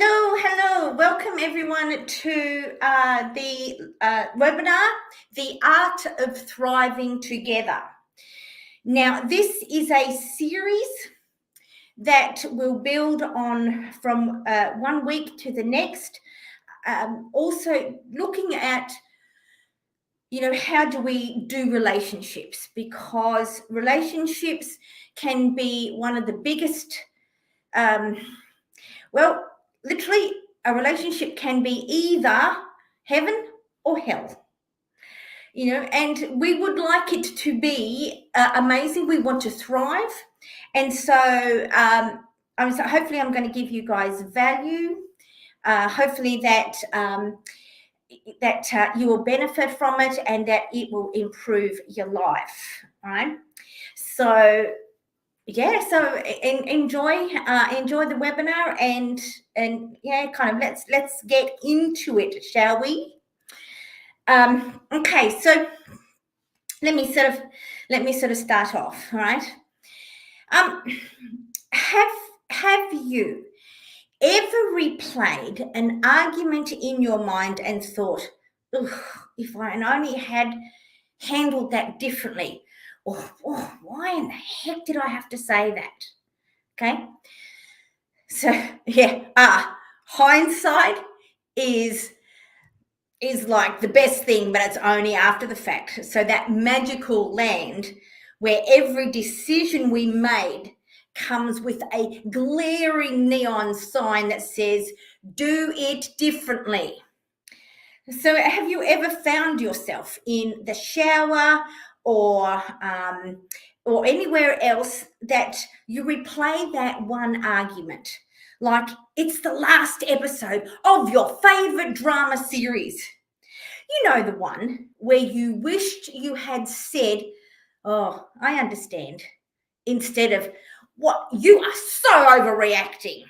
Hello. Welcome everyone to the webinar, The Art of Thriving Together. Now, this is a series that will build on from 1 week to the next. Also looking at, how do we do relationships? Because relationships can be one of the biggest, literally, a relationship can be either heaven or hell, and we would like it to be amazing. We want to thrive. And so, hopefully I'm going to give you guys value. Hopefully that you will benefit from it and that it will improve your life. All right. So, enjoy the webinar and let's get into it, shall we? Okay, so let me sort of start off. All right. Have you ever replayed an argument in your mind and thought, if I only had handled that differently? Oh, why in the heck did I have to say that? Okay. So hindsight is like the best thing, but it's only after the fact. So that magical land where every decision we made comes with a glaring neon sign that says, do it differently. So have you ever found yourself in the shower or anywhere else that you replay that one argument like it's the last episode of your favorite drama series? You know, the one where you wished you had said, "Oh, I understand," instead of, "What, you are so overreacting."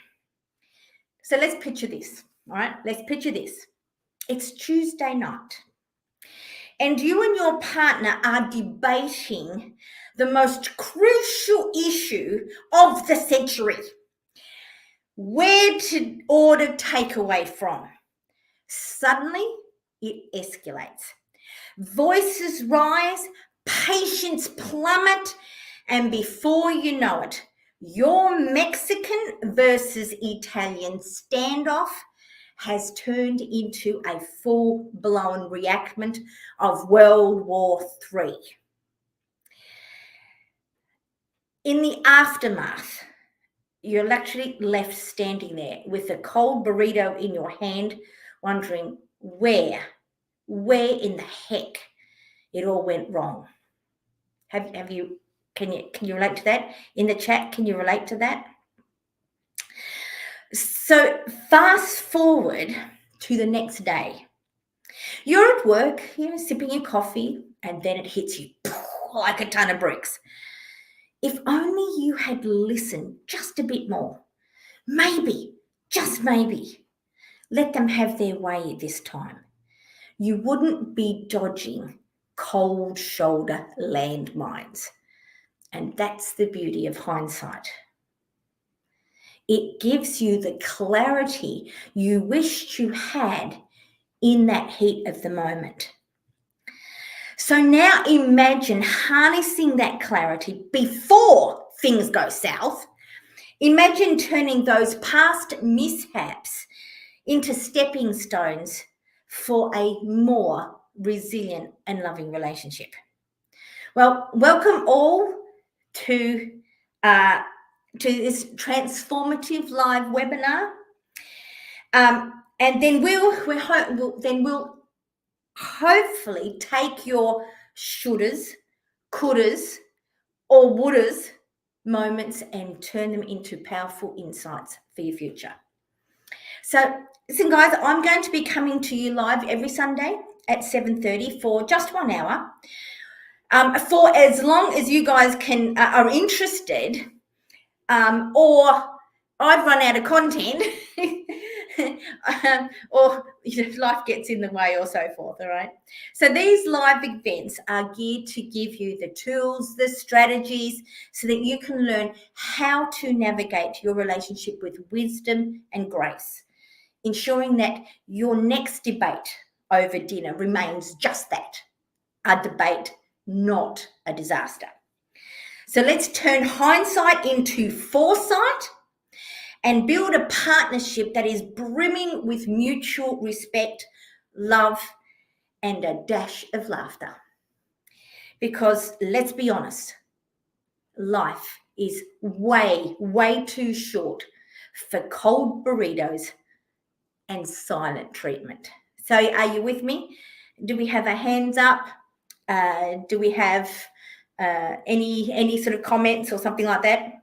So let's picture this, all right? Let's picture this. It's Tuesday night, and you and your partner are debating the most crucial issue of the century: where to order takeaway from. Suddenly, it escalates. Voices rise, patience plummet, and before you know it, your Mexican versus Italian standoff has turned into a full-blown reenactment of World War III. In the aftermath, you're literally left standing there with a cold burrito in your hand, wondering where in the heck it all went wrong. Have you? Can you relate to that? In the chat, can you relate to that? So fast forward to the next day. You're at work, sipping your coffee, and then it hits you like a ton of bricks. If only you had listened just a bit more. Maybe, just maybe, let them have their way this time. You wouldn't be dodging cold shoulder landmines. And that's the beauty of hindsight. It gives you the clarity you wished you had in that heat of the moment. So now imagine harnessing that clarity before things go south. Imagine turning those past mishaps into stepping stones for a more resilient and loving relationship. Well, welcome all to this transformative live webinar, and then we'll hopefully take your shouldas, couldas, or wouldas moments and turn them into powerful insights for your future. So listen, guys, I'm going to be coming to you live every Sunday at 7:30 for just 1 hour. For as long as you guys are interested, or I've run out of content, or life gets in the way, or so forth. All right. So these live events are geared to give you the tools, the strategies, so that you can learn how to navigate your relationship with wisdom and grace. ensuring that your next debate over dinner remains just that, a debate, not a disaster. So let's turn hindsight into foresight and build a partnership that is brimming with mutual respect, love, and a dash of laughter. Because let's be honest, life is way, way too short for cold burritos and silent treatment. So are you with me? Do we have our hands up? Do we have any sort of comments or something like that?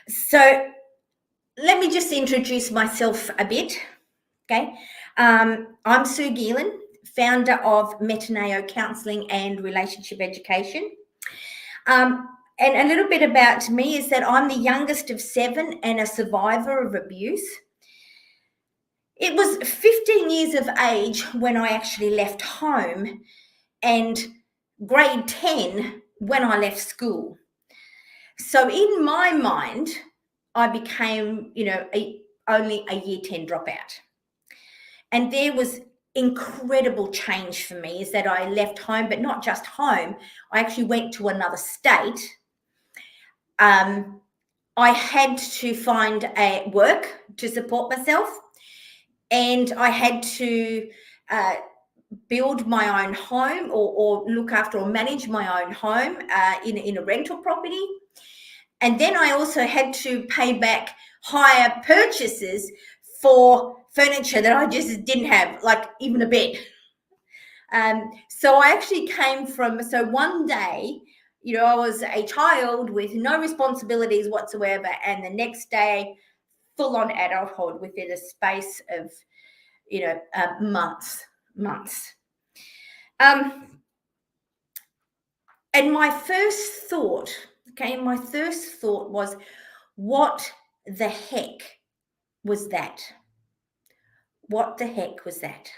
So let me just introduce myself a bit, okay? I'm Sue Geelan, founder of Metaneo Counselling and Relationship Education. And a little bit about me is that I'm the youngest of 7 and a survivor of abuse. It was 15 years of age when I actually left home, and grade 10 when I left school. So in my mind, I became, only a year 10 dropout. And there was incredible change for me, is that I left home, but not just home. I actually went to another state. I had to find a work to support myself, and I had to build my own home or look after or manage my own home in a rental property. And then I also had to pay back higher purchases for furniture that I just didn't have, like even a bed. So I actually came from, so one day, I was a child with no responsibilities whatsoever, and the next day, full on adulthood within a space of, months. And my first thought was, what the heck was that? What the heck was that?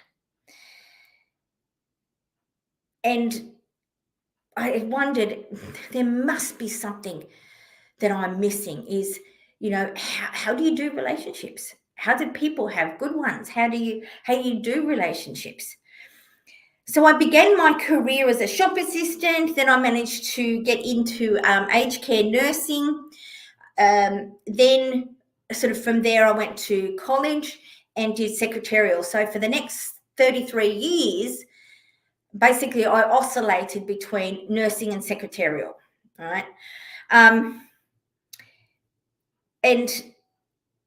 And I wondered, there must be something that I'm missing. Is, how do you do relationships? How do people have good ones? How do you do relationships? So I began my career as a shop assistant. Then I managed to get into aged care nursing. Then sort of from there, I went to college and did secretarial. So for the next 33 years, basically I oscillated between nursing and secretarial, all right? And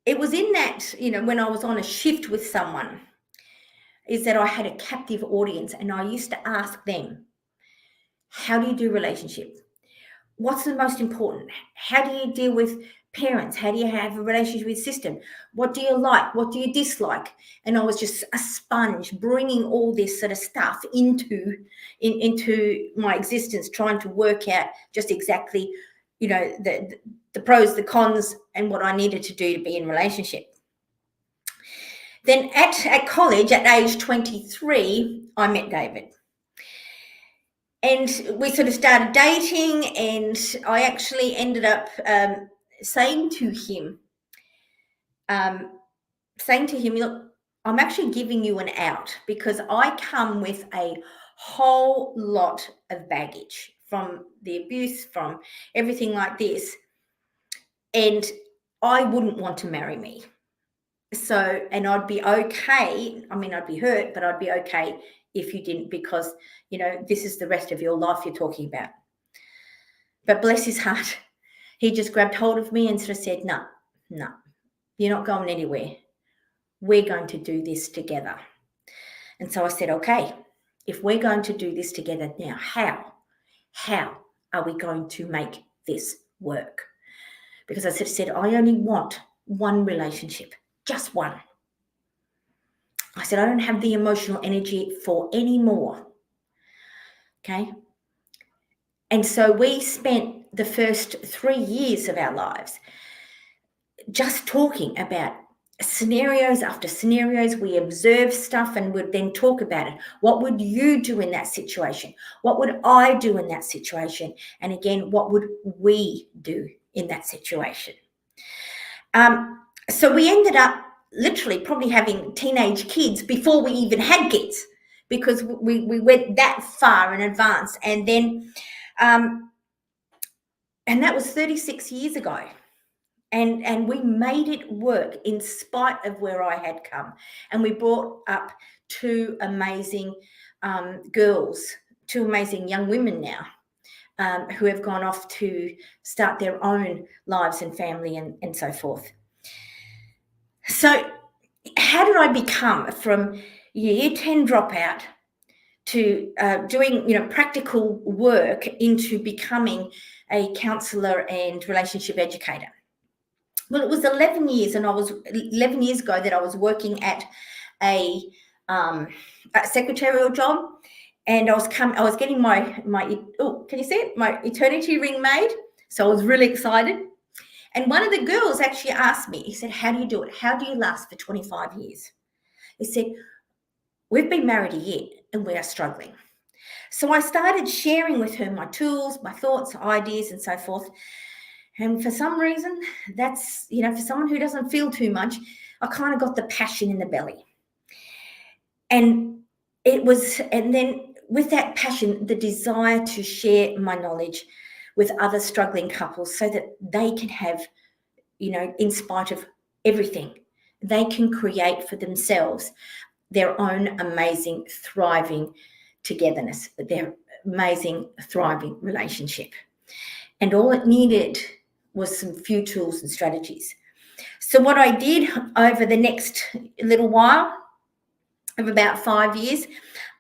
it was in that, when I was on a shift with someone, is that I had a captive audience, and I used to ask them, how do you do relationships? What's the most important? How do you deal with parents? How do you have a relationship with system? What do you like? What do you dislike? And I was just a sponge, bringing all this sort of stuff into my existence, trying to work out just exactly, the pros, the cons, and what I needed to do to be in relationship. Then at college, at age 23, I met David. And we sort of started dating, and I actually ended up saying to him, look, I'm actually giving you an out, because I come with a whole lot of baggage from the abuse, from everything like this, and I wouldn't want to marry me. So, and I'd be okay. I mean, I'd be hurt, but I'd be okay if you didn't, because, this is the rest of your life you're talking about. But bless his heart, he just grabbed hold of me and sort of said, no, you're not going anywhere. We're going to do this together. And so I said, okay, if we're going to do this together, now how are we going to make this work? Because I sort of said, I only want one relationship, just one. I said, I don't have the emotional energy for any more. Okay. And so we spent the first 3 years of our lives just talking about scenarios after scenarios. We observed stuff and would then talk about it. What would you do in that situation? What would I do in that situation? And again, what would we do in that situation? So we ended up literally probably having teenage kids before we even had kids, because we went that far in advance. And then and that was 36 years ago. And we made it work in spite of where I had come. And we brought up two amazing girls, two amazing young women now, who have gone off to start their own lives and family and so forth. So how did I become from year 10 dropout to doing practical work into becoming a counsellor and relationship educator? Well, it was 11 years, and 11 years ago that I was working at a secretarial job, and I was getting my can you see it? My eternity ring made. So I was really excited. And one of the girls actually asked me, he said, "How do you do it? How do you last for 25 years?" He said, "We've been married a year and we are struggling." So I started sharing with her my tools, my thoughts, ideas, and so forth. And for some reason, that's, for someone who doesn't feel too much, I kind of got the passion in the belly. And then with that passion, the desire to share my knowledge with other struggling couples so that they can have, in spite of everything, they can create for themselves their own amazing, thriving togetherness, their amazing, thriving relationship. And all it needed was some few tools and strategies. So what I did over the next little while, of about 5 years,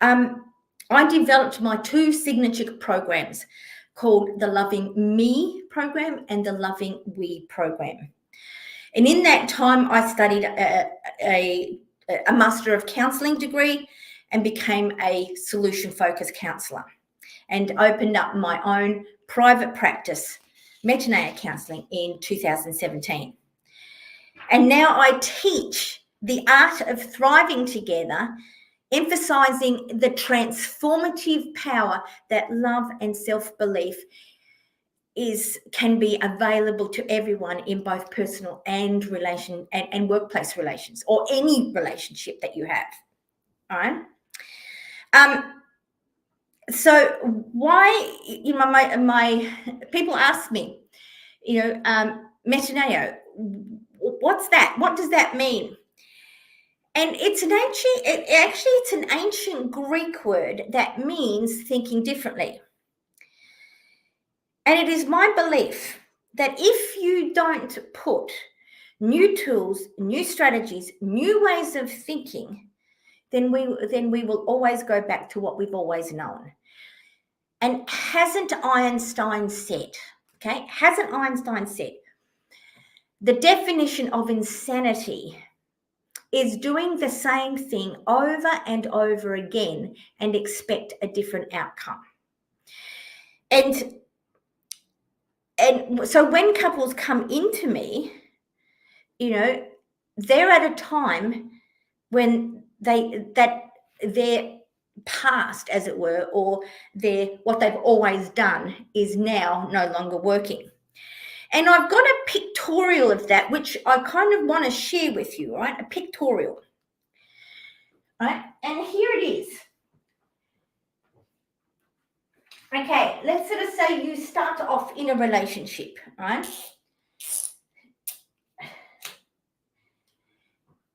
I developed my two signature programs called the Loving Me program and the Loving We program. And in that time, I studied a Master of Counselling degree and became a solution-focused counsellor, and opened up my own private practice, Metanoia Counselling, in 2017. And now I teach the art of thriving together, emphasizing the transformative power that love and self-belief can be available to everyone in both personal and relation and workplace relations, or any relationship that you have. All right. So why, my people ask me, Metanoia, what's that? What does that mean? And it's an ancient Greek word that means thinking differently. And it is my belief that if you don't put new tools, new strategies, new ways of thinking, then we will always go back to what we've always known. And hasn't Einstein said, the definition of insanity is doing the same thing over and over again and expect a different outcome. And so when couples come into me, they're at a time when their past, as it were, or what they've always done is now no longer working. And I've got a pictorial of that, which I kind of want to share with you, right? A pictorial, right? And here it is. Okay, let's sort of say you start off in a relationship, right?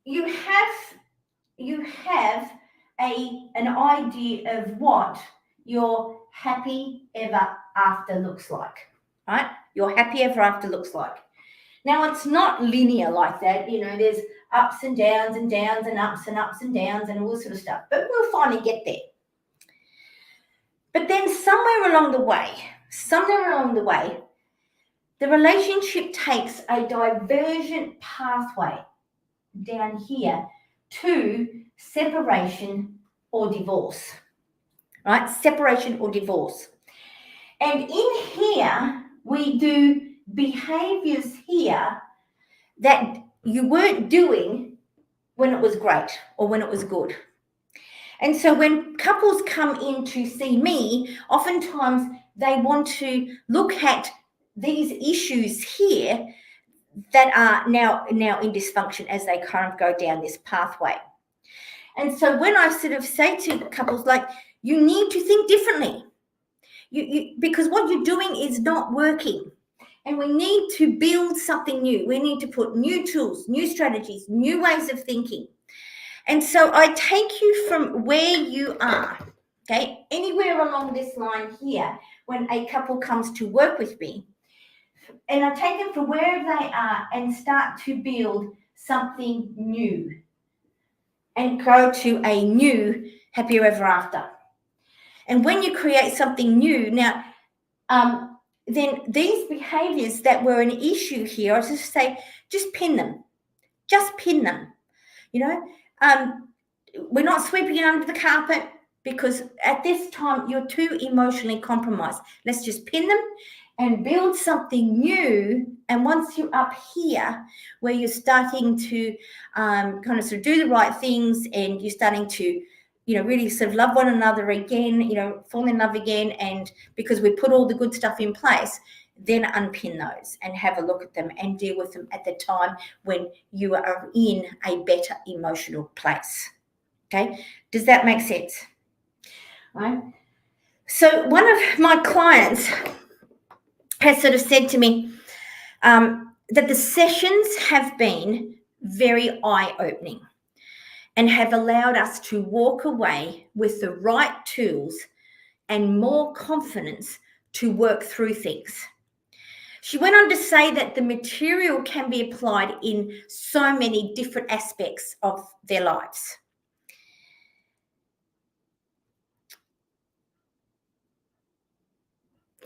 You have an idea of what your happy ever after looks like, right? Your happy ever after looks like. Now, it's not linear like that. There's ups and downs and downs and ups and downs and all this sort of stuff. But we'll finally get there. But then somewhere along the way, the relationship takes a divergent pathway down here to separation or divorce, right? Separation or divorce. And in here, we do behaviors here that you weren't doing when it was great or when it was good. And so when couples come in to see me, oftentimes they want to look at these issues here that are now in dysfunction as they kind of go down this pathway. And so when I sort of say to couples, like, you need to think differently, because what you're doing is not working. And we need to build something new. We need to put new tools, new strategies, new ways of thinking. And so I take you from where you are, okay, anywhere along this line here, when a couple comes to work with me, and I take them from wherever they are and start to build something new and go to a new happier ever after. And when you create something new, now, then these behaviors that were an issue here, I just say, just pin them. Just pin them. We're not sweeping it under the carpet, because at this time you're too emotionally compromised. Let's just pin them and build something new. And once you're up here, where you're starting to kind of sort of do the right things, and you're starting to, really sort of love one another again, fall in love again, and because we put all the good stuff in place, then unpin those and have a look at them and deal with them at the time when you are in a better emotional place. Okay, does that make sense? Right. So one of my clients has sort of said to me that the sessions have been very eye-opening and have allowed us to walk away with the right tools and more confidence to work through things. She went on to say that the material can be applied in so many different aspects of their lives.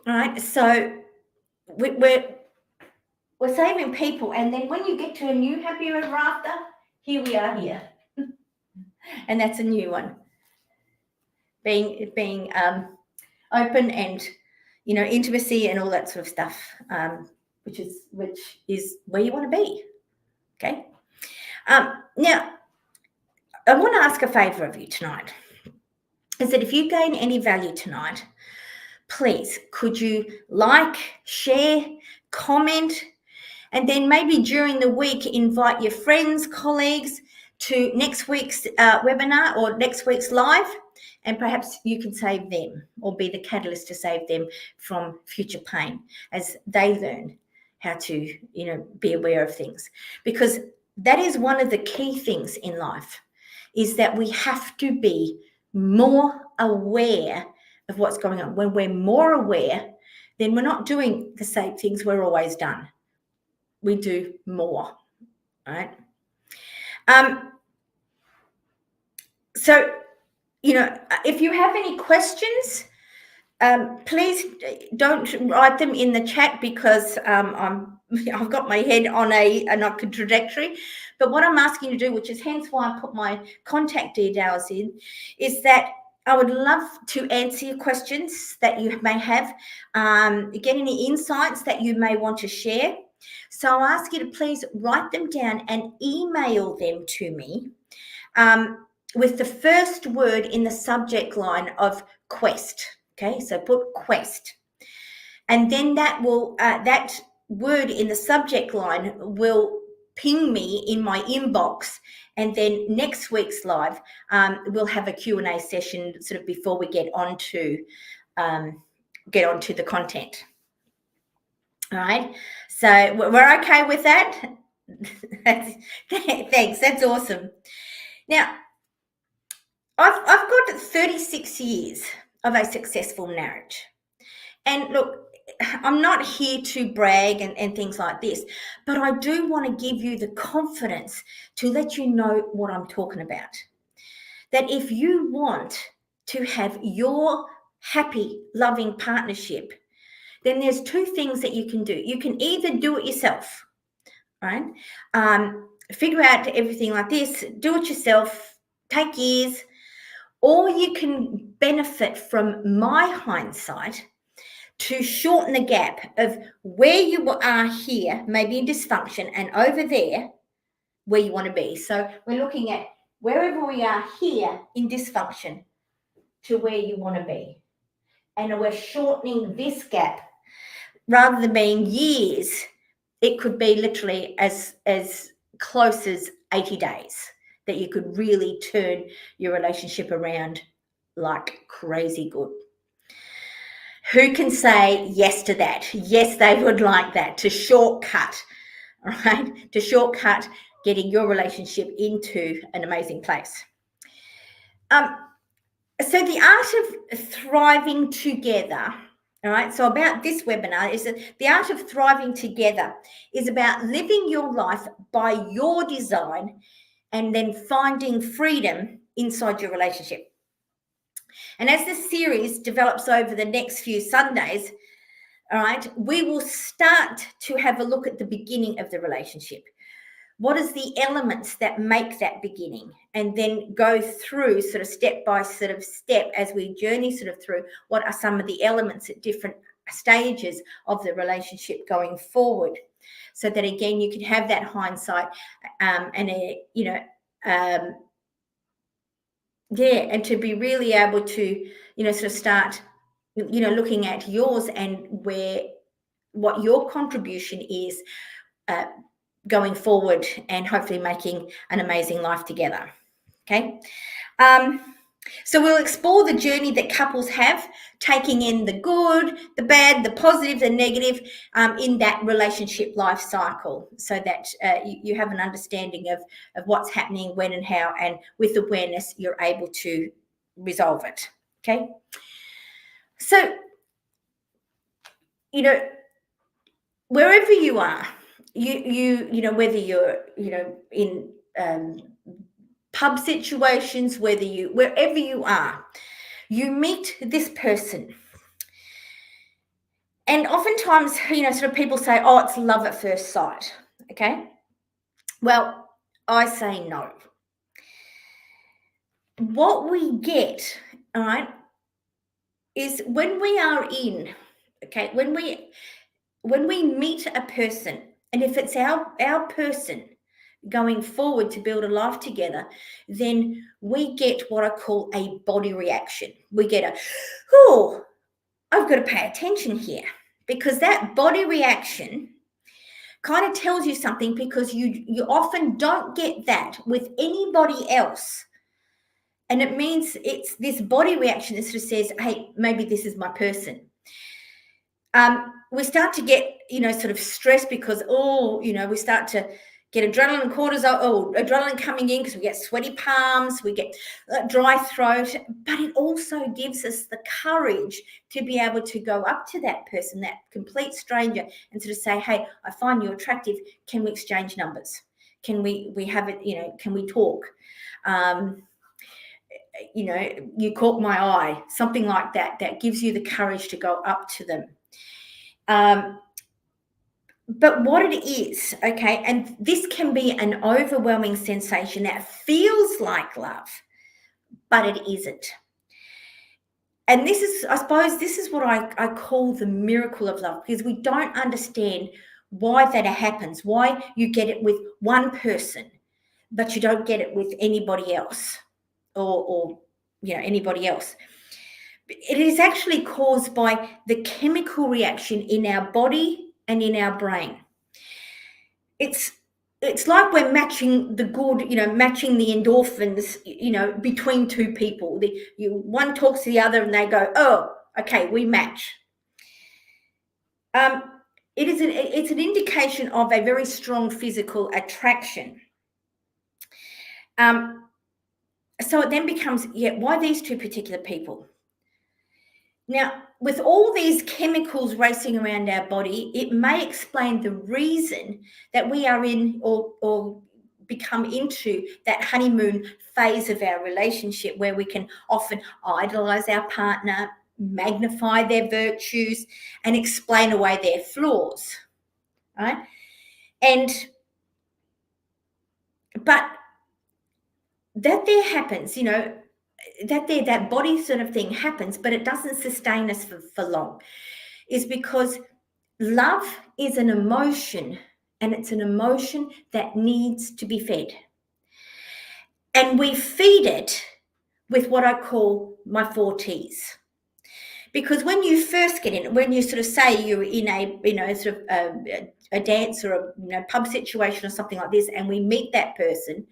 All right, so we're saving people, and then when you get to a new happier ever after, here we are here. And that's a new one. Being open and intimacy and all that sort of stuff, which is where you want to be. Okay. Now, I want to ask a favor of you tonight. Is that if you gain any value tonight, please could you like, share, comment, and then maybe during the week invite your friends, colleagues to next week's webinar or next week's live, and perhaps you can save them or be the catalyst to save them from future pain as they learn how to, be aware of things. Because that is one of the key things in life, is that we have to be more aware of what's going on. When we're more aware, then we're not doing the same things we're always done. We do more, right? So, if you have any questions, please don't write them in the chat, because I've got my head on a trajectory. But what I'm asking you to do, which is hence why I put my contact details in, is that I would love to answer your questions that you may have, get any insights that you may want to share. So I'll ask you to please write them down and email them to me with the first word in the subject line of quest. Okay, so put quest. And then that will that word in the subject line will ping me in my inbox. And then next week's live, we'll have a Q&A session sort of before we get onto the content. All right, so we're okay with that? Thanks, that's awesome. Now, I've got 36 years of a successful marriage. And look, I'm not here to brag and things like this, but I do want to give you the confidence to let you know what I'm talking about. That if you want to have your happy, loving partnership, then there's two things that you can do. You can either do it yourself, right? Figure out everything like this, do it yourself, take years, or you can benefit from my hindsight to shorten the gap of where you are here, maybe in dysfunction, and over there, where you want to be. So we're looking at wherever we are here in dysfunction to where you want to be. And we're shortening this gap rather than being years it could be literally as close as 80 days that you could really turn your relationship around like crazy good. Who can say yes to that? Yes, they would like that, to shortcut, all right? To shortcut getting your relationship into an amazing place. So the art of thriving together, all right? So about this webinar is that the art of thriving together is about living your life by your design and then finding freedom inside your relationship. And as this series develops over the next few Sundays, all right, we will start to have a look at the beginning of the relationship. What is the elements that make that beginning? And then go through sort of step by sort of step as we journey sort of through what are some of the elements at different stages of the relationship going forward. So that, again, you can have that hindsight and to be really able to, sort of start, looking at yours and what your contribution is going forward, and hopefully making an amazing life together. Okay. So we'll explore the journey that couples have, taking in the good, the bad, the positive, the negative in that relationship life cycle, so that you have an understanding of what's happening, when and how, and with awareness, you're able to resolve it. Okay. So, wherever you are, whether you're, in pub situations, wherever you are, you meet this person. And oftentimes, sort of people say, oh, it's love at first sight. Okay. Well, I say no. What we get, all right, is when we are in, okay, when we meet a person, and if it's our person going forward to build a life together, then we get what I call a body reaction. We get oh, I've got to pay attention here, because that body reaction kind of tells you something, because you often don't get that with anybody else. And it means it's this body reaction that sort of says, hey, maybe this is my person. We start to get, sort of stressed because, we start to get adrenaline, cortisol, adrenaline coming in, because we get sweaty palms, we get dry throat. But it also gives us the courage to be able to go up to that person, that complete stranger, and sort of say, hey, I find you attractive. Can we exchange numbers? Can we have it, can we talk? You caught my eye, something like that, that gives you the courage to go up to them. But what it is, okay, and this can be an overwhelming sensation that feels like love, but it isn't. And this is, I suppose, this is what I call the miracle of love, because we don't understand why that happens, why you get it with one person, but you don't get it with anybody else, or anybody else. It is actually caused by the chemical reaction in our body and in our brain. It's like we're matching the good, matching the endorphins, between two people. One talks to the other and they go, oh, okay, we match. It's an indication of a very strong physical attraction. So it then becomes, why these two particular people? Now, with all these chemicals racing around our body, it may explain the reason that we are in or become into that honeymoon phase of our relationship, where we can often idolize our partner, magnify their virtues, and explain away their flaws, right? But that there happens, that body sort of thing happens, but it doesn't sustain us for long, is because love is an emotion, and it's an emotion that needs to be fed. And we feed it with what I call my 4 T's. Because when you first get in, when you sort of say you're in a, sort of a dance or a pub situation or something like this, and we meet that person,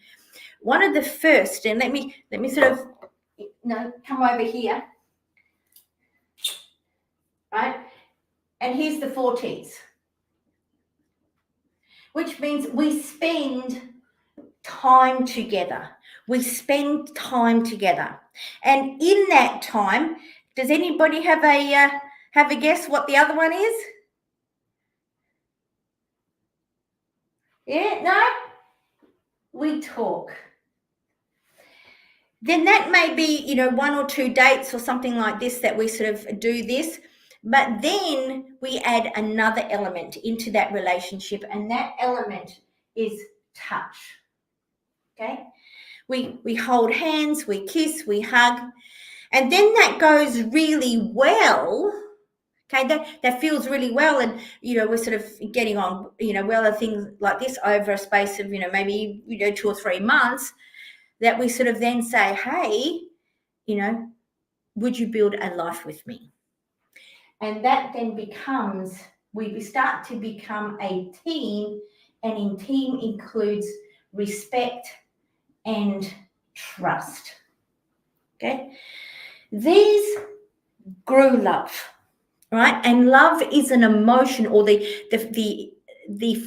one of the first, and let me sort of come over here, right? And here's the 4 T's, which means we spend time together. We spend time together, and in that time, does anybody have a guess what the other one is? Yeah, no? We talk. Then that may be, 1 or 2 dates or something like this that we sort of do this, but then we add another element into that relationship, and that element is touch. Okay? We hold hands, we kiss, we hug, and then that goes really well. Okay, that feels really well, and we're sort of getting on, well, things like this over a space of maybe 2 or 3 months, that we sort of then say, hey, would you build a life with me? And that then becomes, we start to become a team, and in team includes respect and trust. Okay, these grew love, right? And love is an emotion, or the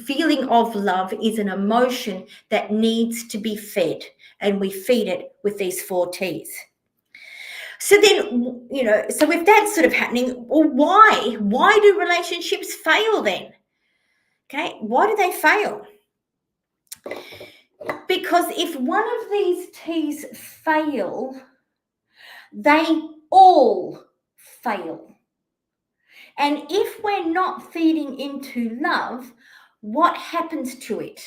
feeling of love is an emotion that needs to be fed, and we feed it with these 4 T's. So then, so if that's sort of happening, well, why do relationships fail then? Okay, why do they fail? Because if one of these T's fail, they all fail. And if we're not feeding into love, what happens to it?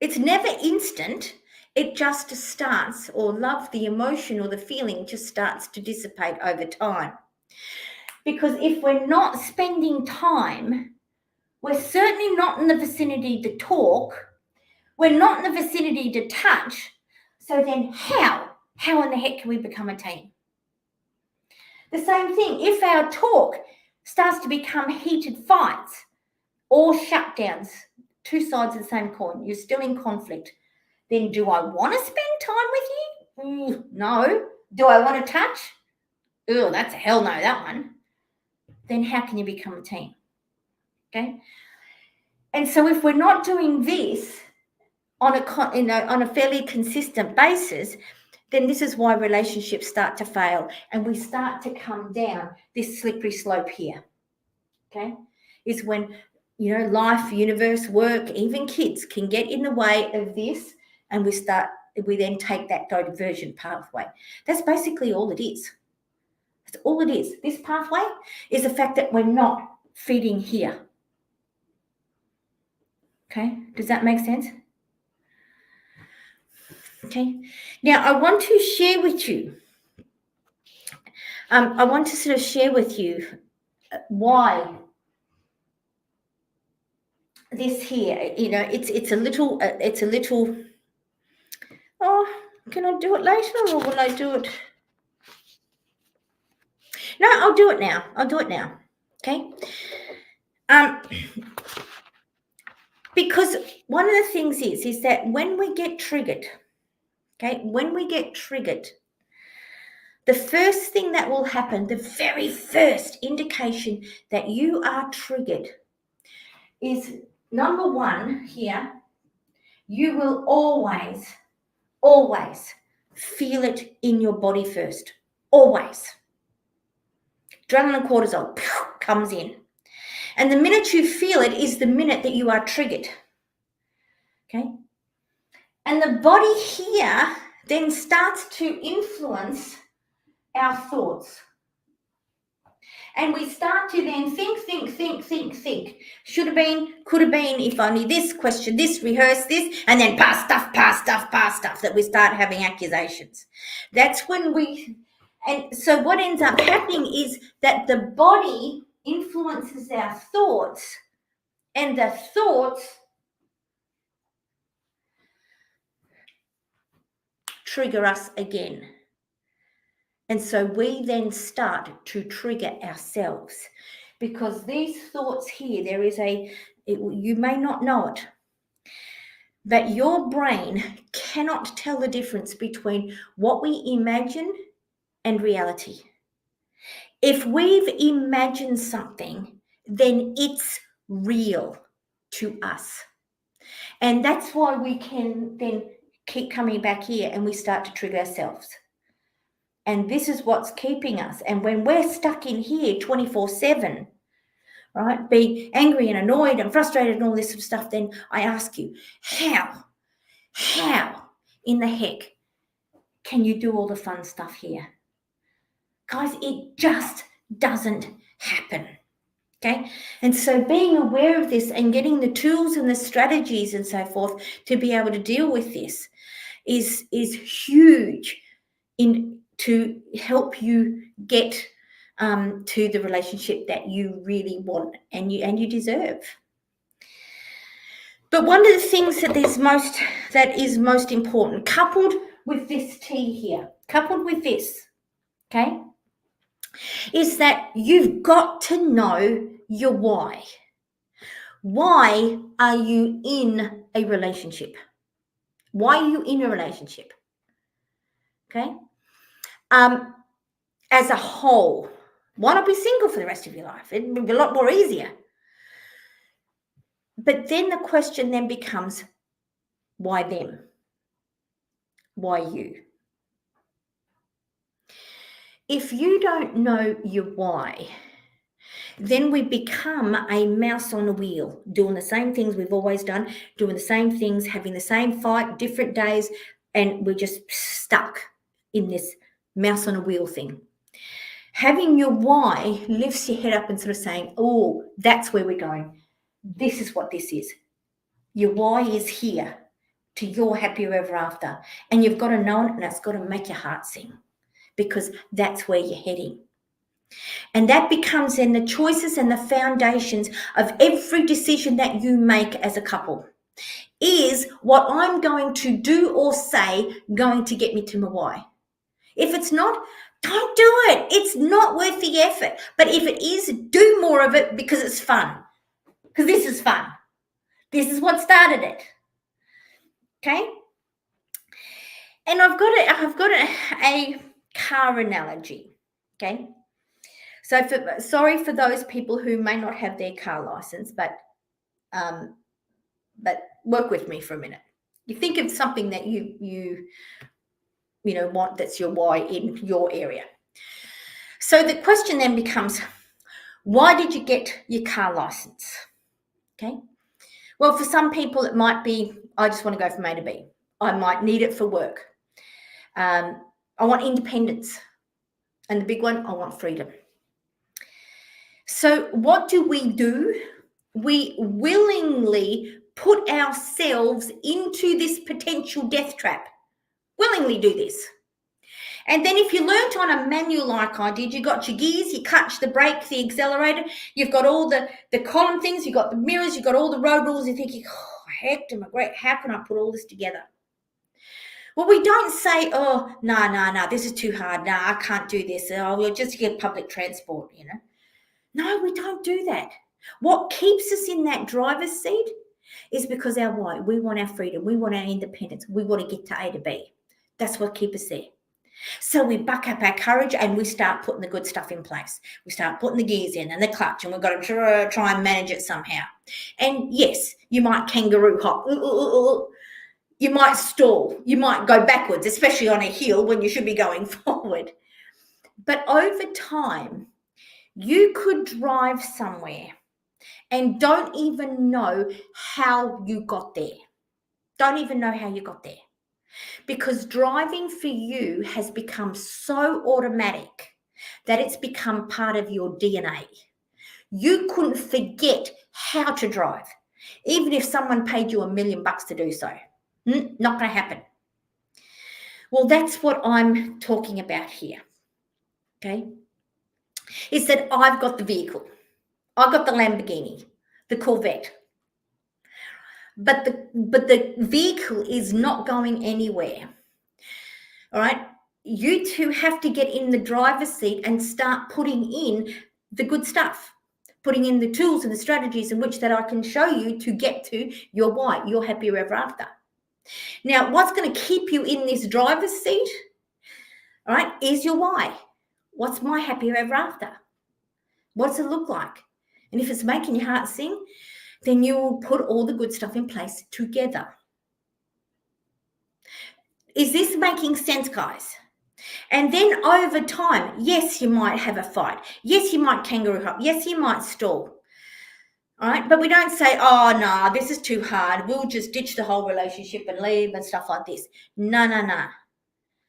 It's never instant. It just starts, or love, the emotion or the feeling just starts to dissipate over time. Because if we're not spending time, we're certainly not in the vicinity to talk, we're not in the vicinity to touch, so then how in the heck can we become a team? The same thing, if our talk starts to become heated fights or shutdowns, 2 sides of the same coin, you're still in conflict, then do I want to spend time with you? No. Do I want to touch? That's a hell no, that one. Then how can you become a team? Okay. And so if we're not doing this on a fairly consistent basis, then this is why relationships start to fail, and we start to come down this slippery slope here. Okay, is when life, universe, work, even kids can get in the way of this, and we then take that diversion pathway. That's basically all it is. That's all it is. This pathway is the fact that we're not feeding here. Okay, does that make sense? Okay, now I want to share with you. I want to sort of share with you why this here. It's a little. Oh, can I do it later, or will I do it? No, I'll do it now. Okay. Because one of the things is that when we get triggered, the first thing that will happen, the very first indication that you are triggered, is number 1 here, you will always feel it in your body first. Always. Adrenaline, cortisol comes in. And the minute you feel it is the minute that you are triggered. Okay? And the body here then starts to influence our thoughts. And we start to then think. Should have been, could have been, if only this, question this, rehearse this, and then past stuff, that we start having accusations. That's when and so what ends up happening is that the body influences our thoughts, and the thoughts trigger us again. And so we then start to trigger ourselves. because these thoughts here, you may not know it, but your brain cannot tell the difference between what we imagine and reality. If we've imagined something, then it's real to us. And that's why we can then keep coming back here and we start to trigger ourselves. And this is what's keeping us. And when we're stuck in here 24/7, right, being angry and annoyed and frustrated and all this sort of stuff, then I ask you, how in the heck can you do all the fun stuff here? Guys, it just doesn't happen. Okay. And so being aware of this and getting the tools and the strategies and so forth to be able to deal with this is huge to help you get to the relationship that you really want and you deserve. But one of the things that is most important, coupled with this T here, coupled with this, okay, is that you've got to know your why. Why are you in a relationship? Why are you in a relationship? Okay. As a whole, why not be single for the rest of your life? It would be a lot more easier. But then the question then becomes, why them? Why you? If you don't know your why, then we become a mouse on a wheel, doing the same things we've always done, doing the same things, having the same fight, different days, and we're just stuck in this mouse on a wheel thing. Having your why lifts your head up and sort of saying, oh, that's where we're going. This is what this is. Your why is here to your happier ever after. And you've got to know it, and it's got to make your heart sing, because that's where you're heading. And that becomes then the choices and the foundations of every decision that you make as a couple. Is what I'm going to do or say going to get me to my why? If it's not, don't do it. It's not worth the effort. But if it is, do more of it because it's fun. Because this is fun. This is what started it. Okay? And I've got a car analogy. Okay? So sorry for those people who may not have their car license, but work with me for a minute. You think of something that you want, that's your why in your area. So the question then becomes, why did you get your car license? Okay. Well, for some people it might be, I just want to go from A to B. I might need it for work. I want independence. And the big one, I want freedom. So what do? We willingly put ourselves into this potential death trap. Willingly do this. And then if you learnt on a manual like I did, you got your gears, your clutch, the brake, the accelerator, you've got all the column things, you've got the mirrors, you've got all the road rules, you're thinking, oh, heck, how can I put all this together? Well, we don't say, oh, no, this is too hard. No, I can't do this. Oh, we'll just get public transport, No, we don't do that. What keeps us in that driver's seat is because our why. We want our freedom. We want our independence. We want to get to A to B. That's what keeps us there. So we buck up our courage and we start putting the good stuff in place. We start putting the gears in and the clutch, and we've got to try and manage it somehow. And yes, you might kangaroo hop. You might stall. You might go backwards, especially on a hill when you should be going forward. But over time, you could drive somewhere and don't even know how you got there. Don't even know how you got there. Because driving for you has become so automatic that it's become part of your DNA. You couldn't forget how to drive, even if someone paid you $1 million to do so. Not going to happen. Well, that's what I'm talking about here. Okay? Is that I've got the vehicle. I've got the Lamborghini, the Corvette. But the vehicle is not going anywhere. All right? You two have to get in the driver's seat and start putting in the good stuff. putting in the tools and the strategies in which that I can show you to get to your why, your happier ever after. Now, what's going to keep you in this driver's seat, all right, is your why. What's my happier ever after? What does it look like? And if it's making your heart sing, then you will put all the good stuff in place together. Is this making sense, guys? And then over time, yes, you might have a fight. Yes, you might kangaroo hop. Yes, you might stall. All right, but we don't say, oh, no, this is too hard. We'll just ditch the whole relationship and leave and stuff like this. No.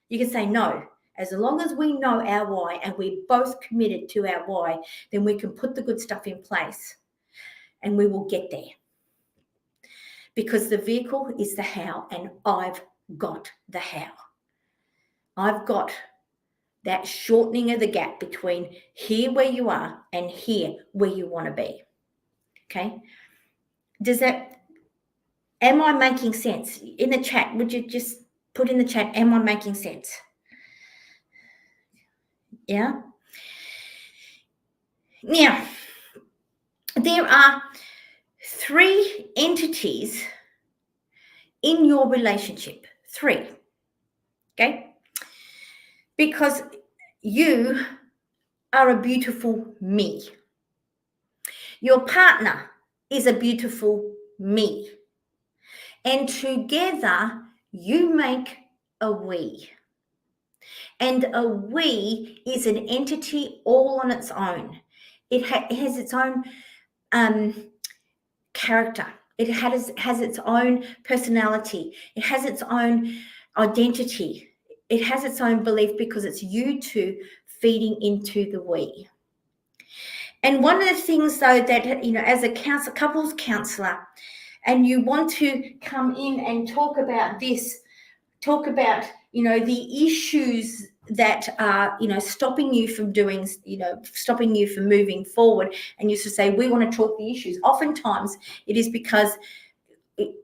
You can say no. As long as we know our why and we're both committed to our why, then we can put the good stuff in place and we will get there. Because the vehicle is the how, and I've got the how. I've got that shortening of the gap between here where you are and here where you want to be. Okay? Am I making sense? In the chat, would you just put in the chat, am I making sense? Yeah? Now, there are 3 entities in your relationship. 3. Okay? Because you are a beautiful me. Your partner is a beautiful me. And together you make a we. And a we is an entity all on its own. It has its own character. It has its own personality. It has its own identity. It has its own belief because it's you two feeding into the we. And one of the things, though, that, as a couples counselor, and you want to come in and talk about this, the issues that are, stopping you from doing, stopping you from moving forward, and you should say, we want to talk the issues. Oftentimes it is because,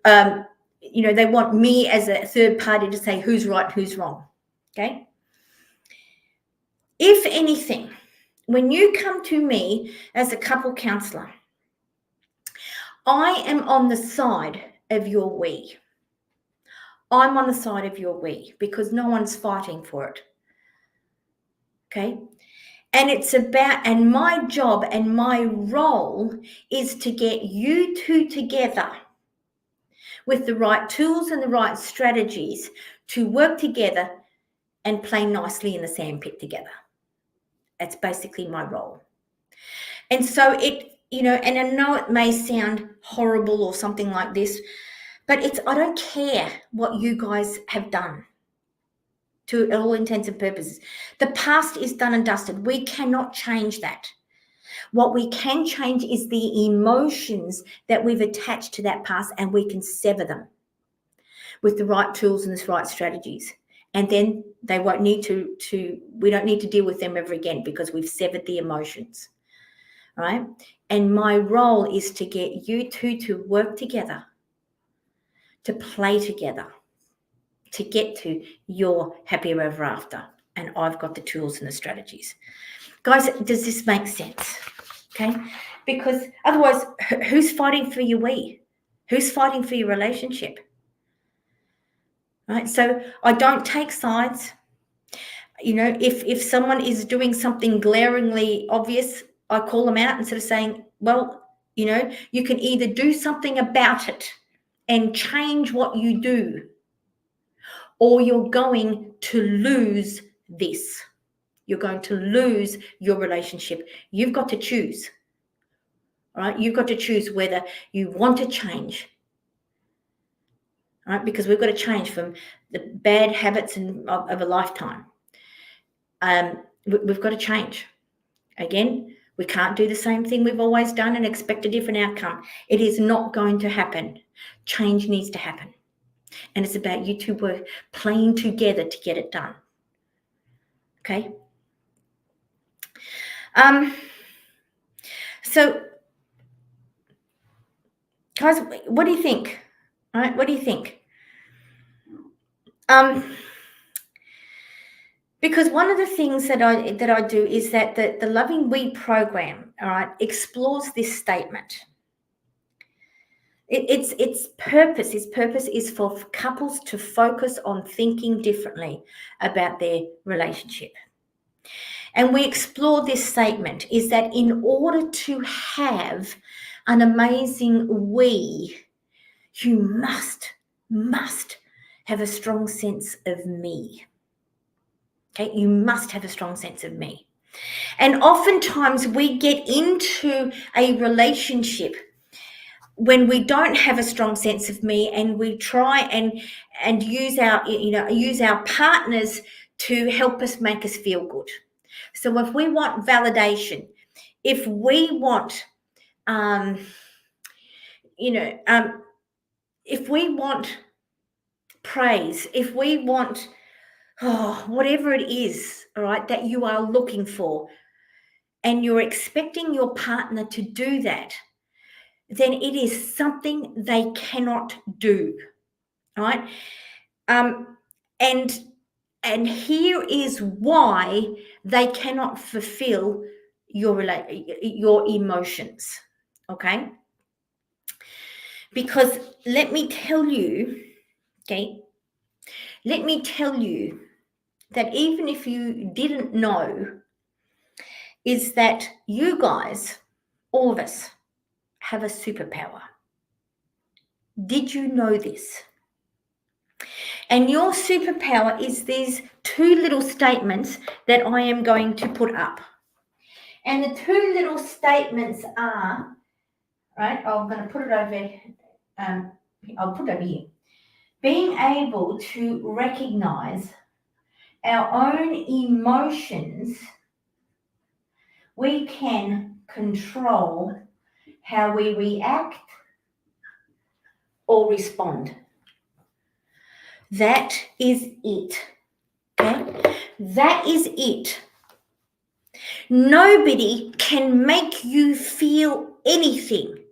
they want me as a third party to say who's right, who's wrong. Okay. If anything, when you come to me as a couple counselor, I am on the side of your we. I'm on the side of your we because no one's fighting for it. Okay? And my job and my role is to get you two together with the right tools and the right strategies to work together and play nicely in the sandpit together. That's basically my role. And so and I know it may sound horrible or something like this, but I don't care what you guys have done to all intents and purposes. The past is done and dusted. We cannot change that. What we can change is the emotions that we've attached to that past, and we can sever them with the right tools and the right strategies. And then they won't need we don't need to deal with them ever again because we've severed the emotions, right? And my role is to get you two to work together, to play together, to get to your happier ever after. And I've got the tools and the strategies. Guys, does this make sense? Okay? Because otherwise, who's fighting for your we? Who's fighting for your relationship? Right? So I don't take sides. If someone is doing something glaringly obvious, I call them out instead of saying, well, you can either do something about it and change what you do, or you're going to lose this. You're going to lose your relationship. You've got to choose. All right? You've got to choose whether you want to change. All right? Because we've got to change from the bad habits of a lifetime. We've got to change. Again, we can't do the same thing we've always done and expect a different outcome. It is not going to happen. Change needs to happen. And it's about you two playing together to get it done. Okay? So, guys, what do you think? All right, what do you think? Because one of the things that I do is that the Loving We program, all right, explores this statement. Its purpose is for couples to focus on thinking differently about their relationship. And we explore this statement is that in order to have an amazing we, you must have a strong sense of me. Okay, you must have a strong sense of me. And oftentimes we get into a relationship when we don't have a strong sense of me, and we try and use our partners to help us, make us feel good. So if we want validation, if we want if we want praise, if we want whatever it is, all right, that you are looking for, and you're expecting your partner to do that, then it is something they cannot do, all right? And here is why they cannot fulfill your emotions, okay? Because let me tell you that even if you didn't know, is that you guys, all of us, have a superpower. Did you know this? And your superpower is these two little statements that I am going to put up. And the two little statements are, right, I'm going to put it over, I'll put it over here. Being able to recognize our own emotions, we can control how we react or respond. That is it. Okay? That is it. Nobody can make you feel anything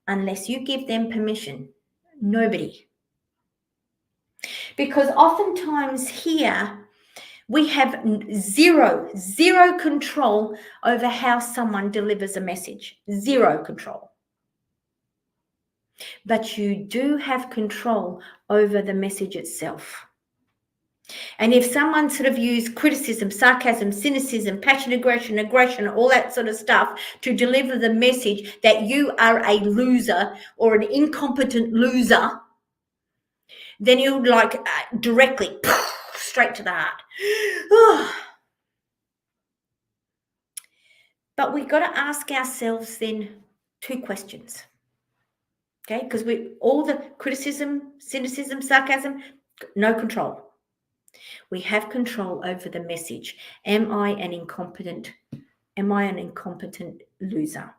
unless you give them permission. Nobody. Because oftentimes here we have zero control over how someone delivers a message. Zero control. But you do have control over the message itself. And if someone sort of used criticism, sarcasm, cynicism, passion, aggression, all that sort of stuff to deliver the message that you are a loser or an incompetent loser, then you directly straight to the heart. But we've got to ask ourselves then two questions. Okay, because all the criticism, cynicism, sarcasm, no control. We have control over the message. Am I an incompetent loser?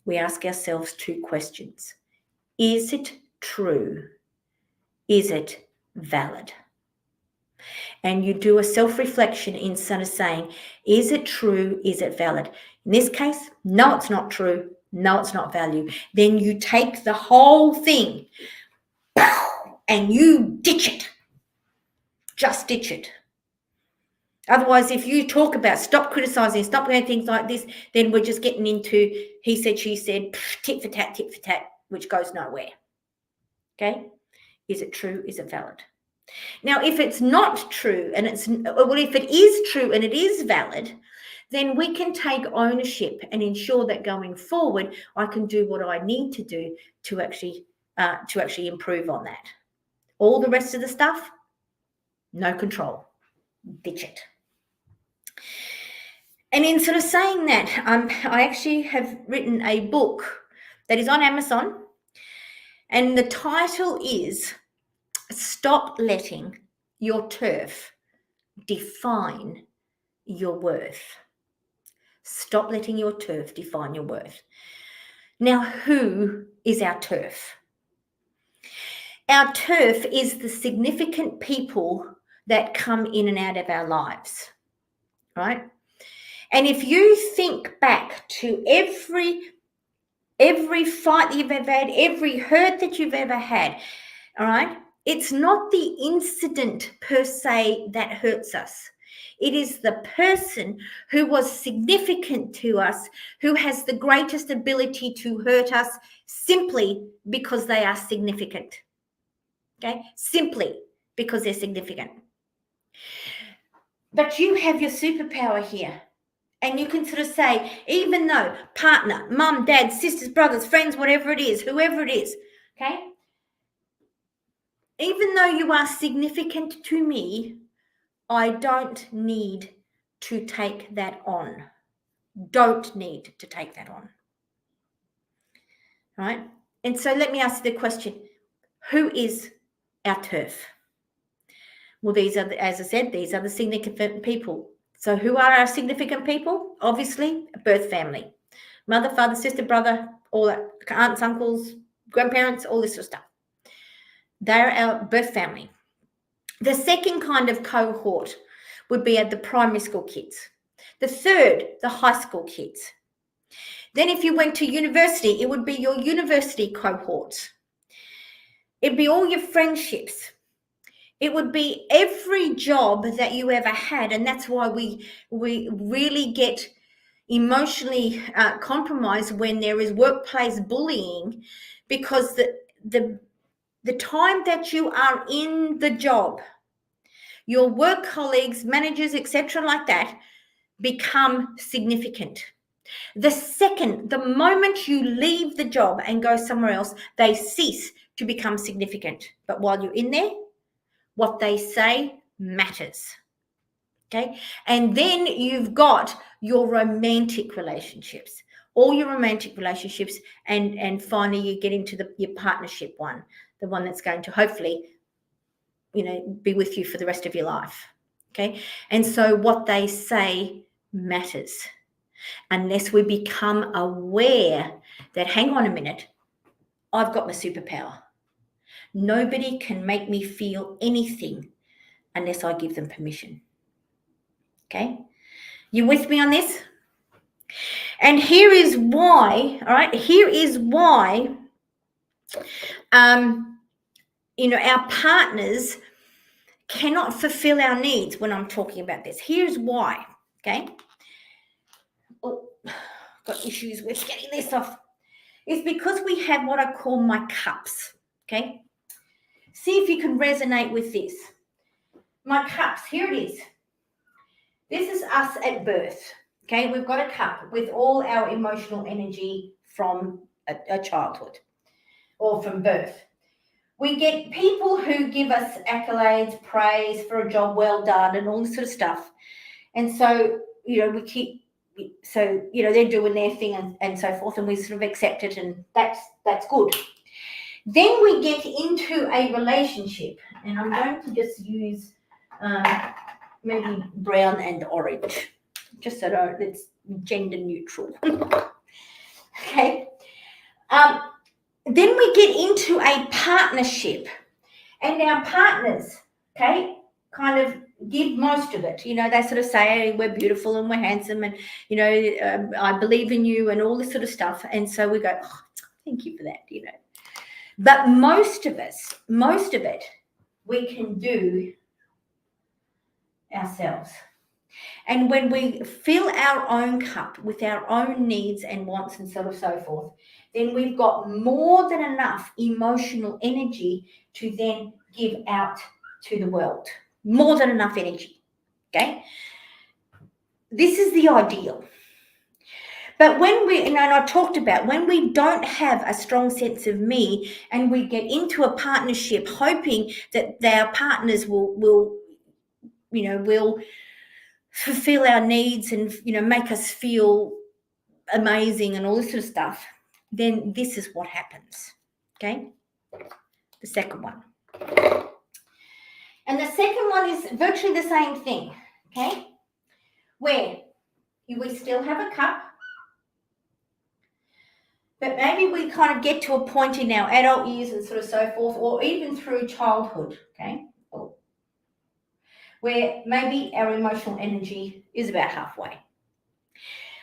We ask ourselves two questions. Is it true? Is it valid? And you do a self-reflection instead of saying, is it true? Is it valid? In this case, no, it's not true. No, it's not value. Then you take the whole thing and you ditch it. Just ditch it. Otherwise, if you talk about stop criticizing, stop doing things like this, then we're just getting into he said, she said, tit for tat, which goes nowhere. Okay? Is it true? Is it valid? Now, if it's not true and if it is true and it is valid, then we can take ownership and ensure that going forward, I can do what I need to do to actually improve on that. All the rest of the stuff, no control. Ditch it. And in sort of saying that, I actually have written a book that is on Amazon, and the title is Stop Letting Your Turf Define Your Worth. Stop letting your turf define your worth. Now, who is our turf? Our turf is the significant people that come in and out of our lives, right? And if you think back to every fight that you've ever had, every hurt that you've ever had, all right, it's not the incident per se that hurts us. It is the person who was significant to us, who has the greatest ability to hurt us simply because they are significant. Okay? Simply because they're significant. But you have your superpower here. And you can sort of say, even though partner, mum, dad, sisters, brothers, friends, whatever it is, whoever it is, okay? Even though you are significant to me, I don't need to take that on. Don't need to take that on. Right? And so let me ask you the question, who is our turf? Well, these are, as I said, these are the significant people. So who are our significant people? Obviously, a birth family. Mother, father, sister, brother, all that, aunts, uncles, grandparents, all this sort of stuff. They're our birth family. The second kind of cohort would be at the primary school kids. The third, the high school kids. Then if you went to university, it would be your university cohorts. It'd be all your friendships. It would be every job that you ever had. And that's why we really get emotionally compromised when there is workplace bullying, because the time that you are in the job, your work colleagues, managers, etc., like that, become significant. The moment you leave the job and go somewhere else, they cease to become significant. But while you're in there, what they say matters. Okay? And then you've got your romantic relationships, all your romantic relationships, and finally you get into your partnership one, the one that's going to hopefully, be with you for the rest of your life. Okay? And so what they say matters, unless we become aware that, hang on a minute, I've got my superpower. Nobody can make me feel anything unless I give them permission. Okay? You with me on this? And here is why, all right? Here is why, our partners cannot fulfill our needs when I'm talking about this. Here's why, okay? Oh, got issues with getting this off. It's because we have what I call my cups, okay? See if you can resonate with this. My cups, here it is. This is us at birth, okay? We've got a cup with all our emotional energy from a childhood or from birth. We get people who give us accolades, praise for a job well done and all this sort of stuff. And so, they're doing their thing and so forth, and we sort of accept it, and that's good. Then we get into a relationship, and I'm going to just use maybe brown and orange, just so it's gender neutral. Okay. Then we get into a partnership, and our partners, okay, kind of give most of it. They sort of say, hey, we're beautiful and we're handsome, and, I believe in you and all this sort of stuff. And so we go, oh, thank you for that, But most of it, we can do ourselves. And when we fill our own cup with our own needs and wants and so forth, then we've got more than enough emotional energy to then give out to the world. More than enough energy, okay? This is the ideal. But when and I talked about, when we don't have a strong sense of me and we get into a partnership hoping that our partners will fulfill our needs and, make us feel amazing and all this sort of stuff, then this is what happens, okay? The second one. And the second one is virtually the same thing, okay? Where we still have a cup, but maybe we kind of get to a point in our adult years and sort of so forth, or even through childhood, okay, where maybe our emotional energy is about halfway.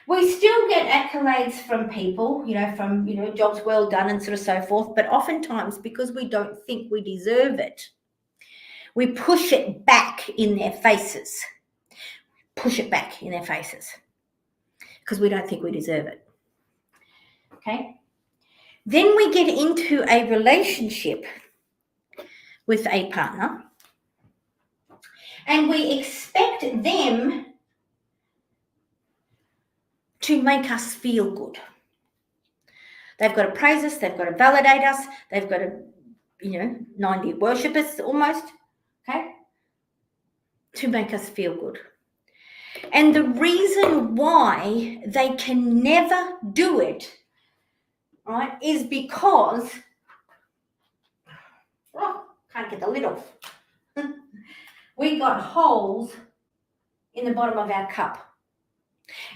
We still get accolades from people, from, jobs well done and sort of so forth, but oftentimes because we don't think we deserve it, we push it back in their faces. push it back in their faces because we don't think we deserve it. Okay? Then we get into a relationship with a partner and we expect them to make us feel good. They've got to praise us, they've got to validate us, they've got to, 90 worship us almost, okay, to make us feel good. And the reason why they can never do it, right, is because, can't get the lid off. We got holes in the bottom of our cup.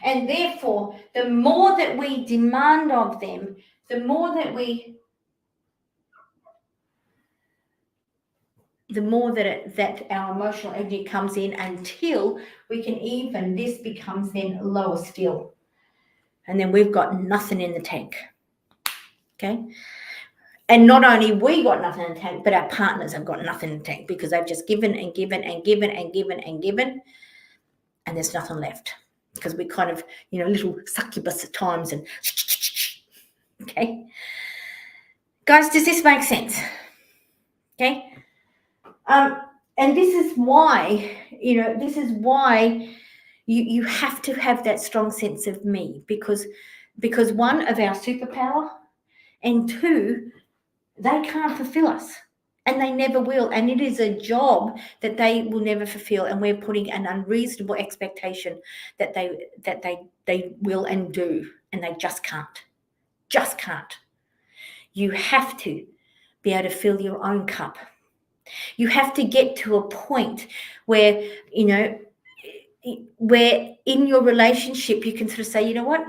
And therefore, the more that we demand of them, the more that our emotional energy comes in until we can even, this becomes then lower still. And then we've got nothing in the tank. Okay? And not only we got nothing in the tank, but our partners have got nothing in the tank because they've just given and given and given and given and given, and there's nothing left. Because we kind of, little succubus at times and okay. Guys, does this make sense? Okay. And this is why, you have to have that strong sense of me because one, of our superpower, and two, they can't fulfill us and they never will. And it is a job that they will never fulfill. And we're putting an unreasonable expectation that they will and do, and they just can't. Just can't. You have to be able to fill your own cup. You have to get to a point where, where in your relationship you can sort of say, you know what?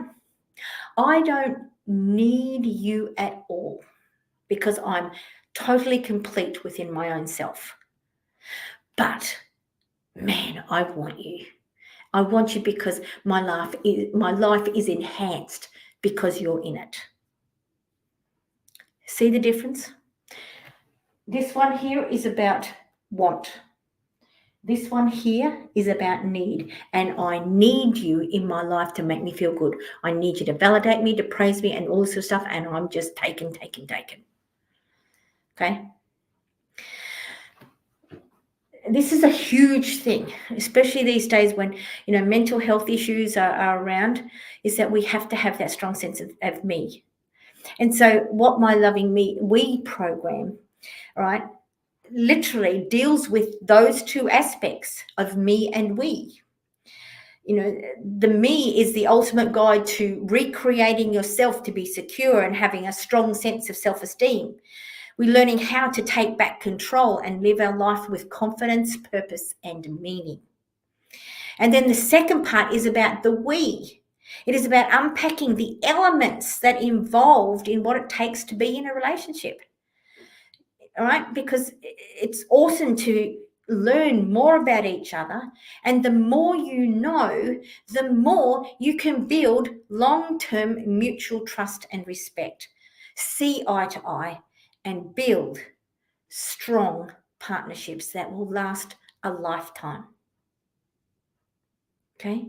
I don't need you at all because I'm totally complete within my own self. But, man, I want you. I want you because my life is enhanced because you're in it. See the difference? This one here is about want. This one here is about need. And I need you in my life to make me feel good. I need you to validate me, to praise me, and all this sort of stuff. And I'm just taken. Okay? This is a huge thing, especially these days when, mental health issues are around, is that we have to have that strong sense of me. And so what my Loving We program, right, literally deals with those two aspects of me and we. The me is the ultimate guide to recreating yourself to be secure and having a strong sense of self-esteem. We're learning how to take back control and live our life with confidence, purpose, and meaning. And then the second part is about the we. It is about unpacking the elements that involved in what it takes to be in a relationship. All right? Because it's awesome to learn more about each other. And the more you know, the more you can build long-term mutual trust and respect. See eye to eye and build strong partnerships that will last a lifetime. Okay?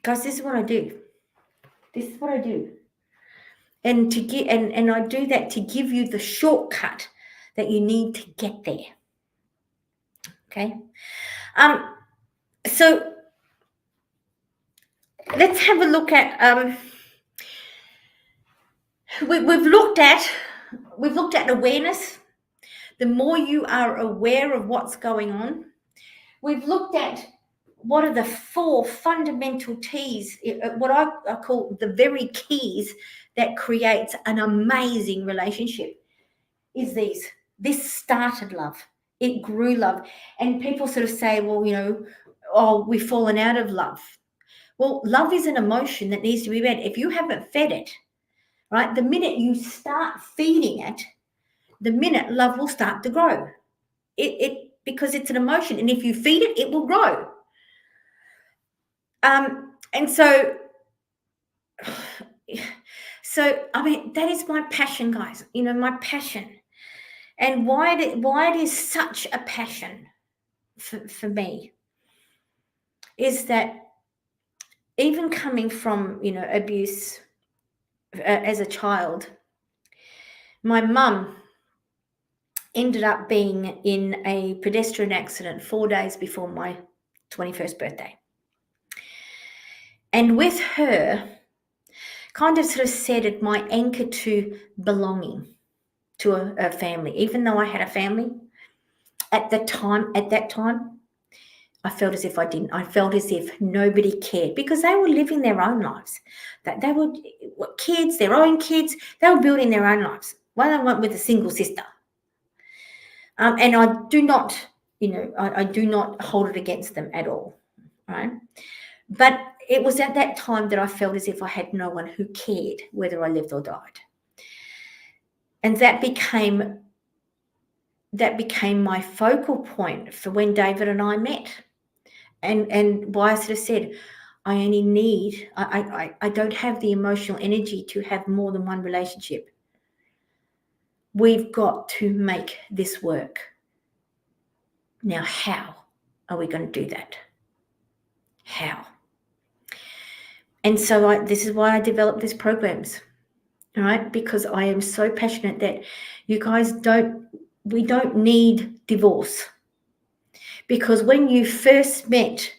Guys, this is what I do. This is what I do. And and I do that to give you the shortcut that you need to get there. Okay? So let's have a look at we've looked at awareness. The more you are aware of what's going on, we've looked at what are the 4 fundamental T's, what I call the very keys that creates an amazing relationship. Is this started love, it grew love, and people sort of say, well, we've fallen out of love. Well, love is an emotion that needs to be fed. If you haven't fed it, right, the minute you start feeding it, the minute love will start to grow. It because it's an emotion, and if you feed it, it will grow. And so I mean, that is my passion, guys. My passion, and why it is such a passion for me is that even coming from, abuse as a child, my mum ended up being in a pedestrian accident 4 days before my 21st birthday. And with her, kind of sort of set at my anchor to belonging to a family. Even though I had a family at that time, I felt as if I didn't. I felt as if nobody cared because they were living their own lives. That they were kids, their own kids. They were building their own lives. One I went with a single sister, and I do not, I do not hold it against them at all, right? But it was at that time that I felt as if I had no one who cared whether I lived or died, and that became my focal point for when David and I met. And why I sort of said, I only need, I don't have the emotional energy to have more than one relationship. We've got to make this work. Now, how are we going to do that? How? And so this is why I developed these programs, all right? Because I am so passionate that you guys we don't need divorce. Because when you first met,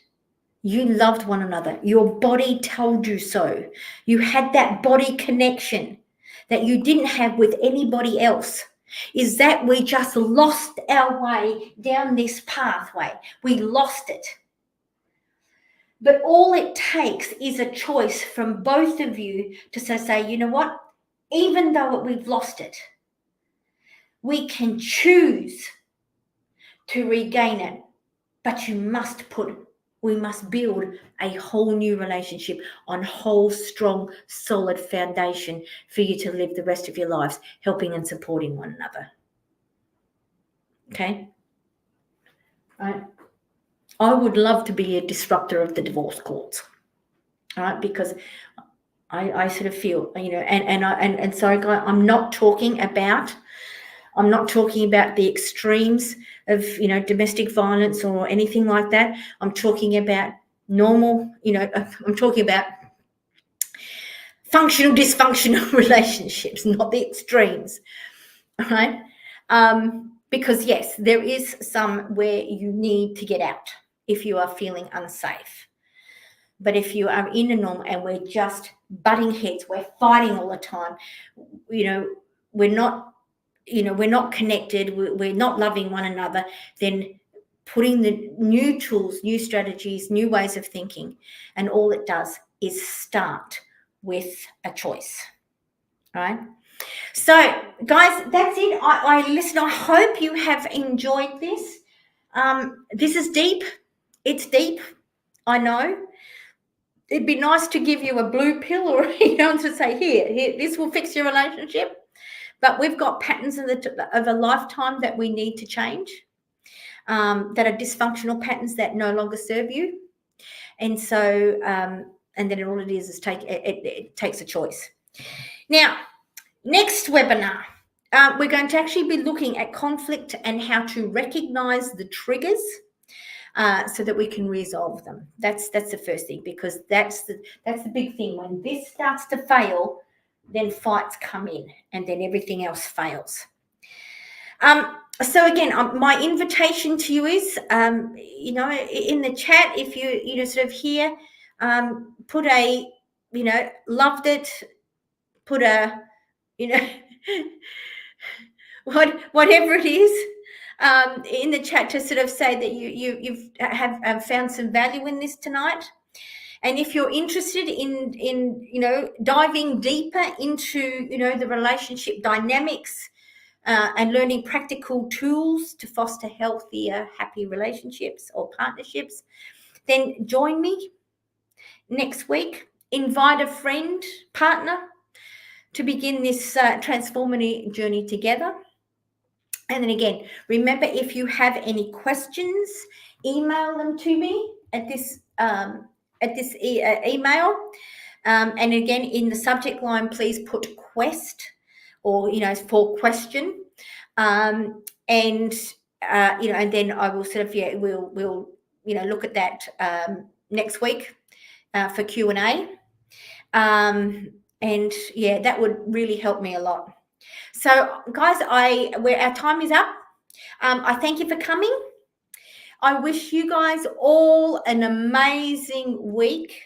you loved one another. Your body told you so. You had that body connection that you didn't have with anybody else. Is that we just lost our way down this pathway. We lost it. But all it takes is a choice from both of you to say, you know what? Even though we've lost it, we can choose to regain it. But we must build a whole new relationship on whole, strong, solid foundation for you to live the rest of your lives, helping and supporting one another. Okay? Right. I would love to be a disruptor of the divorce courts. All right, because I sort of feel, and sorry, guys, I'm not talking about the extremes of, domestic violence or anything like that. I'm talking about normal, I'm talking about functional, dysfunctional relationships, not the extremes, right? Because yes, there is some where you need to get out if you are feeling unsafe. But if you are in a normal and we're just butting heads, we're fighting all the time, we're not connected, we're not loving one another, then putting the new tools, new strategies, new ways of thinking, and all it does is start with a choice, right? So, guys, that's it. I hope you have enjoyed this. This is deep. It's deep. I know. It'd be nice to give you a blue pill or, to say, here, this will fix your relationship. But we've got patterns of a lifetime that we need to change, that are dysfunctional patterns that no longer serve you. And so, and then all it is it takes a choice. Now, next webinar, we're going to actually be looking at conflict and how to recognize the triggers so that we can resolve them. That's the first thing, because that's the big thing. When this starts to fail, then fights come in and then everything else fails. So again, my invitation to you is, in the chat, if you sort of hear, put a, loved it, put a, whatever it is, in the chat to sort of say that you've found some value in this tonight. And if you're interested in diving deeper into the relationship dynamics and learning practical tools to foster healthier, happy relationships or partnerships, then join me next week. Invite a friend, partner, to begin this transformative journey together. And then again, remember, if you have any questions, email them to me at this email. And again, in the subject line, please put quest or, for question. And then I will sort of, we'll look at that next week for Q&A. And yeah, that would really help me a lot. So guys, our time is up. I thank you for coming. I wish you guys all an amazing week.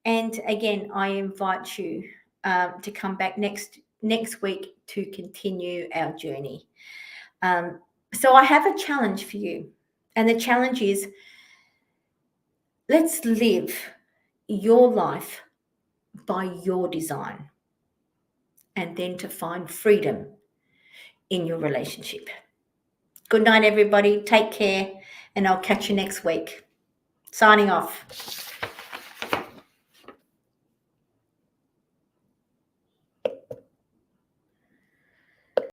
And again, I invite you to come back next week to continue our journey. So I have a challenge for you. And the challenge is, let's live your life by your design, and then to find freedom in your relationship. Good night, everybody. Take care, and I'll catch you next week. Signing off.